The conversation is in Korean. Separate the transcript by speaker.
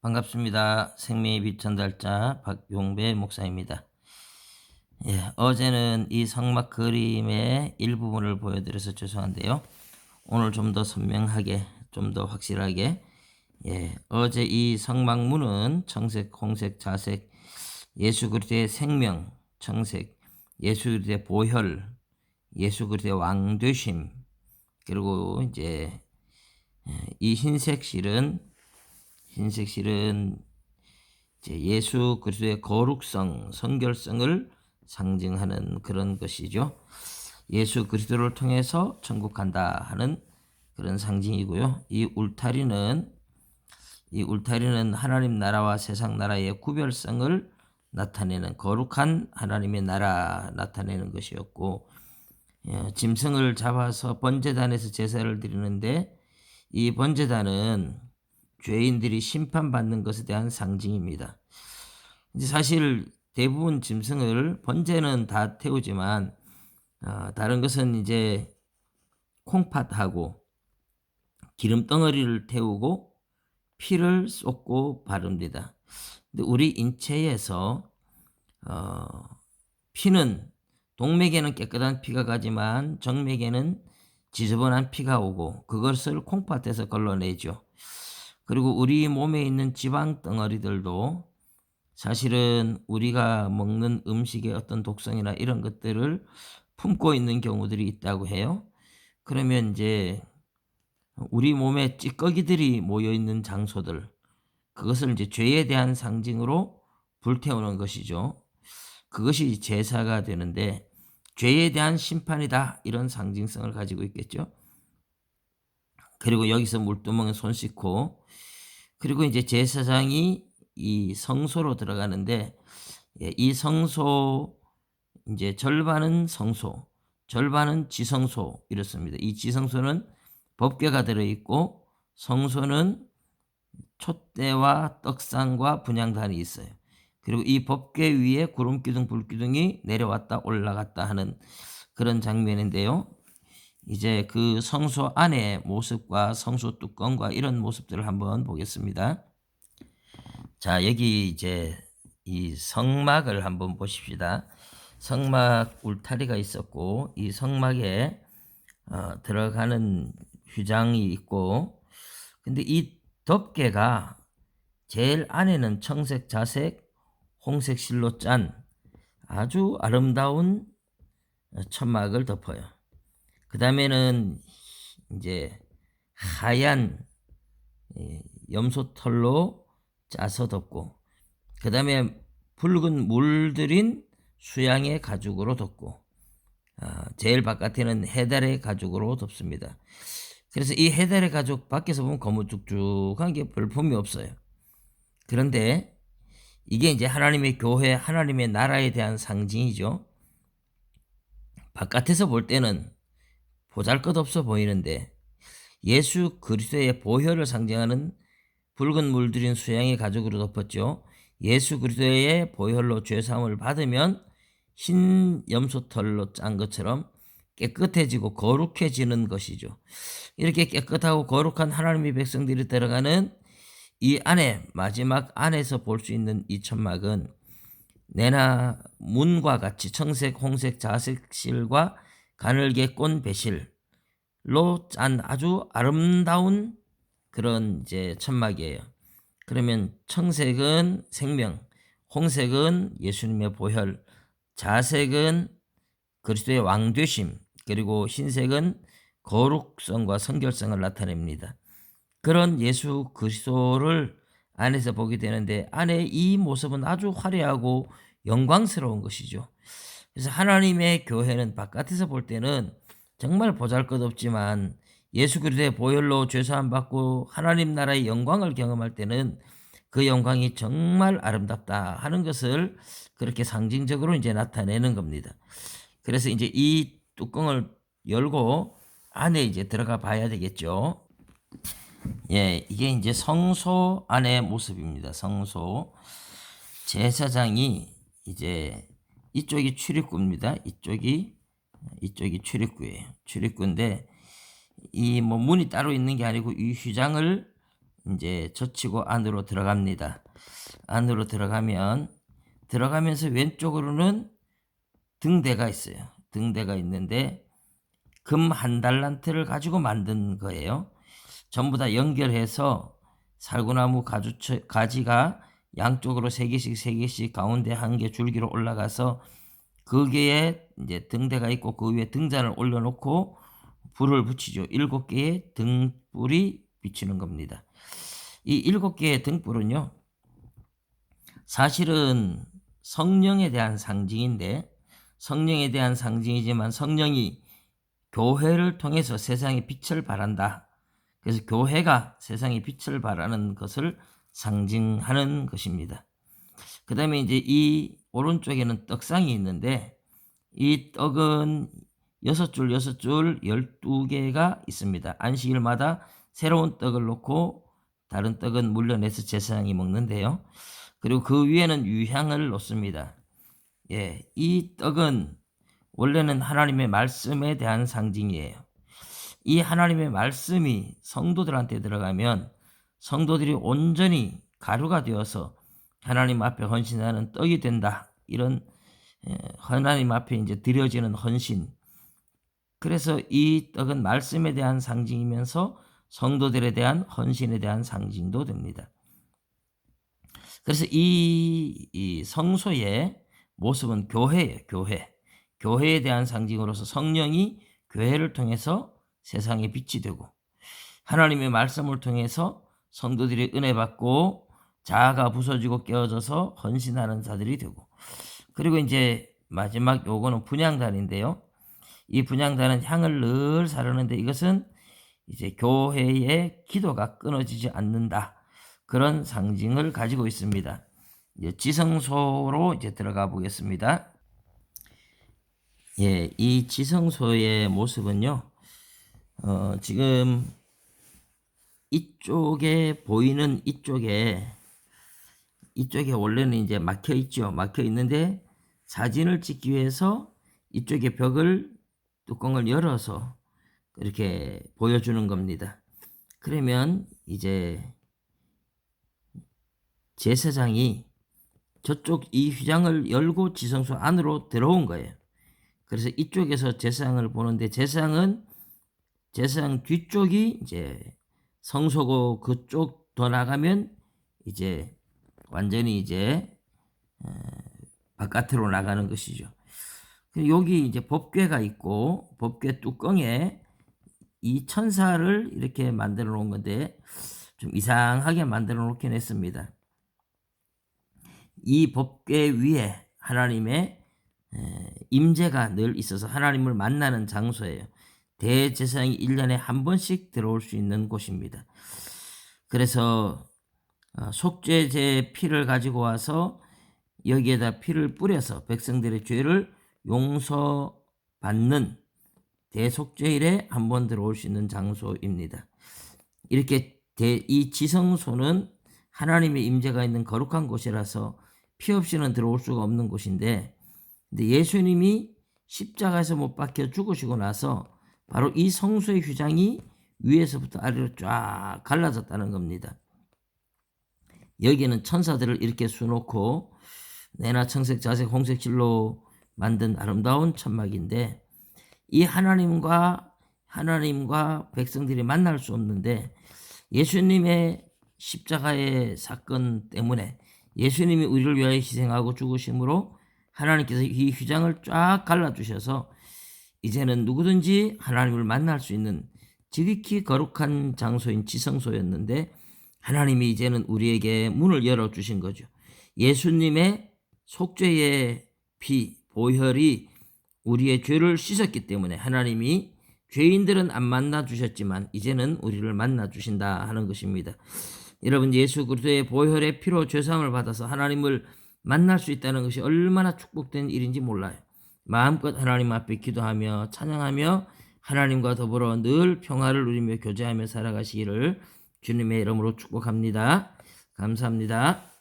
Speaker 1: 반갑습니다. 생명의 빛 전달자 박용배 목사입니다. 어제는 이 성막 그림의 일부분을 보여드려서 죄송한데요. 오늘 좀 더 선명하게, 좀 더 확실하게, 어제 이 성막문은 청색, 홍색, 자색, 예수 그리스도의 생명, 청색, 예수 그리스도의 보혈, 예수 그리스도의 왕되심, 그리고 이제 이 흰색 실은 이제 예수 그리스도의 거룩성, 성결성을 상징하는 그런 것이죠. 예수 그리스도를 통해서 천국 간다 하는 그런 상징이고요. 이 울타리는 하나님 나라와 세상 나라의 구별성을 나타내는 거룩한 하나님의 나라 나타내는 것이었고, 짐승을 잡아서 번제단에서 제사를 드리는데, 이 번제단은 죄인들이 심판받는 것에 대한 상징입니다. 이제 사실 대부분 짐승을 번제는 다 태우지만 다른 것은 이제 콩팥하고 기름 덩어리를 태우고 피를 쏟고 바릅니다. 근데 우리 인체에서 피는 동맥에는 깨끗한 피가 가지만 정맥에는 지저분한 피가 오고 그것을 콩팥에서 걸러내죠. 그리고 우리 몸에 있는 지방 덩어리들도 사실은 우리가 먹는 음식의 어떤 독성이나 이런 것들을 품고 있는 경우들이 있다고 해요. 그러면 이제 우리 몸에 찌꺼기들이 모여 있는 장소들, 그것을 이제 죄에 대한 상징으로 불태우는 것이죠. 그것이 제사가 되는데, 죄에 대한 심판이다 이런 상징성을 가지고 있겠죠. 그리고 여기서 물두멍에 손 씻고, 그리고 이제 제사장이 이 성소로 들어가는데, 이 성소 이제 절반은 성소, 절반은 지성소 이렇습니다. 이 지성소는 법궤가 들어 있고 성소는 촛대와 떡상과 분향단이 있어요. 그리고 이 법궤 위에 구름기둥 불기둥이 내려왔다 올라갔다 하는 그런 장면인데요. 이제 그 성소 안의 모습과 성소 뚜껑과 이런 모습들을 한번 보겠습니다. 자, 여기 이제 이 성막을 한번 보십시다. 성막 울타리가 있었고, 이 성막에 들어가는 휘장이 있고, 근데 이 덮개가 제일 안에는 청색, 자색, 홍색 실로 짠 아주 아름다운 천막을 덮어요. 그 다음에는 이제 하얀 염소털로 짜서 덮고, 그 다음에 붉은 물들인 수양의 가죽으로 덮고, 제일 바깥에는 해달의 가죽으로 덮습니다. 그래서 이 해달의 가죽 밖에서 보면 거무쭉쭉한 게 볼품이 없어요. 그런데 이게 이제 하나님의 교회, 하나님의 나라에 대한 상징이죠. 바깥에서 볼 때는 보잘것없어 보이는데 예수 그리스도의 보혈을 상징하는 붉은 물들인 수양의 가죽으로 덮었죠. 예수 그리스도의 보혈로 죄사함을 받으면 흰 염소털로 짠 것처럼 깨끗해지고 거룩해지는 것이죠. 이렇게 깨끗하고 거룩한 하나님의 백성들이 들어가는 이 안에, 마지막 안에서 볼 수 있는 이 천막은 내나 문과 같이 청색, 홍색, 자색 실과 가늘게 꼰 배실로 짠 아주 아름다운 그런 이제 천막이에요. 그러면 청색은 생명, 홍색은 예수님의 보혈, 자색은 그리스도의 왕되심, 그리고 흰색은 거룩성과 성결성을 나타냅니다. 그런 예수 그리스도를 안에서 보게 되는데, 안에 이 모습은 아주 화려하고 영광스러운 것이죠. 그래서 하나님의 교회는 바깥에서 볼 때는 정말 보잘것없지만 예수 그리스도의 보혈로 죄사함 받고 하나님 나라의 영광을 경험할 때는 그 영광이 정말 아름답다 하는 것을 그렇게 상징적으로 이제 나타내는 겁니다. 그래서 이제 이 뚜껑을 열고 안에 이제 들어가 봐야 되겠죠. 이게 이제 성소 안의 모습입니다. 성소. 제사장이 이제 이쪽이 출입구입니다. 이쪽이 출입구예요. 출입구인데 이 뭐 문이 따로 있는 게 아니고 이 휘장을 이제 젖히고 안으로 들어갑니다. 안으로 들어가면서 왼쪽으로는 등대가 있어요. 등대가 있는데 금 1달란트를 가지고 만든 거예요. 전부 다 연결해서 살구나무 가지가 양쪽으로 3개씩 가운데 1개 줄기로 올라가서 거기에 이제 등대가 있고 그 위에 등잔을 올려놓고 불을 붙이죠. 7개의 등불이 비치는 겁니다. 이 7개의 등불은요, 사실은 성령에 대한 상징인데, 성령에 대한 상징이지만 성령이 교회를 통해서 세상에 빛을 발한다. 그래서 교회가 세상에 빛을 발하는 것을 상징하는 것입니다. 그 다음에 이제 이 오른쪽에는 떡상이 있는데, 이 떡은 6줄 12개가 있습니다. 안식일마다 새로운 떡을 놓고 다른 떡은 물려내서 제사장이 먹는데요. 그리고 그 위에는 유향을 놓습니다. 예, 이 떡은 원래는 하나님의 말씀에 대한 상징이에요. 이 하나님의 말씀이 성도들한테 들어가면 성도들이 온전히 가루가 되어서 하나님 앞에 헌신하는 떡이 된다. 이런 하나님 앞에 이제 드려지는 헌신. 그래서 이 떡은 말씀에 대한 상징이면서 성도들에 대한 헌신에 대한 상징도 됩니다. 그래서 이 성소의 모습은 교회예요. 교회에 대한 상징으로서 성령이 교회를 통해서 세상에 빛이 되고 하나님의 말씀을 통해서 성도들이 은혜 받고 자아가 부서지고 깨어져서 헌신하는 자들이 되고, 그리고 이제 마지막 요거는 분향단인데요. 이 분향단은 향을 늘 사르는데 이것은 이제 교회의 기도가 끊어지지 않는다. 그런 상징을 가지고 있습니다. 이제 지성소로 이제 들어가 보겠습니다. 예, 이 지성소의 모습은요, 지금 이쪽에 보이는 이쪽에 원래는 이제 막혀 있죠. 막혀 있는데 사진을 찍기 위해서 이쪽에 뚜껑을 열어서 이렇게 보여주는 겁니다. 그러면 이제 제사장이 저쪽 이 휘장을 열고 지성소 안으로 들어온 거예요. 그래서 이쪽에서 제사장을 보는데 제사장 뒤쪽이 이제 성소고 그쪽 더 나가면 이제 완전히 이제 바깥으로 나가는 것이죠. 여기 이제 법궤가 있고 법궤 뚜껑에 이 천사를 이렇게 만들어 놓은 건데 좀 이상하게 만들어 놓긴 했습니다. 이 법궤 위에 하나님의 임재가 늘 있어서 하나님을 만나는 장소예요. 대제사장이 1년에 한 번씩 들어올 수 있는 곳입니다. 그래서 속죄제 피를 가지고 와서 여기에다 피를 뿌려서 백성들의 죄를 용서받는 대속죄일에 한 번 들어올 수 있는 장소입니다. 이렇게 이 지성소는 하나님의 임재가 있는 거룩한 곳이라서 피 없이는 들어올 수가 없는 곳인데, 근데 예수님이 십자가에서 못 박혀 죽으시고 나서 바로 이 성소의 휘장이 위에서부터 아래로 쫙 갈라졌다는 겁니다. 여기는 천사들을 이렇게 수놓고 내나 청색 자색 홍색 실로 만든 아름다운 천막인데, 이 하나님과 백성들이 만날 수 없는데 예수님의 십자가의 사건 때문에 예수님이 우리를 위하여 희생하고 죽으심으로 하나님께서 이 휘장을 쫙 갈라주셔서 이제는 누구든지 하나님을 만날 수 있는 지극히 거룩한 장소인 지성소였는데 하나님이 이제는 우리에게 문을 열어주신 거죠. 예수님의 속죄의 피, 보혈이 우리의 죄를 씻었기 때문에 하나님이 죄인들은 안 만나 주셨지만 이제는 우리를 만나 주신다 하는 것입니다. 여러분, 예수 그리스도의 보혈의 피로 죄사함을 받아서 하나님을 만날 수 있다는 것이 얼마나 축복된 일인지 몰라요. 마음껏 하나님 앞에 기도하며 찬양하며 하나님과 더불어 늘 평화를 누리며 교제하며 살아가시기를 주님의 이름으로 축복합니다. 감사합니다.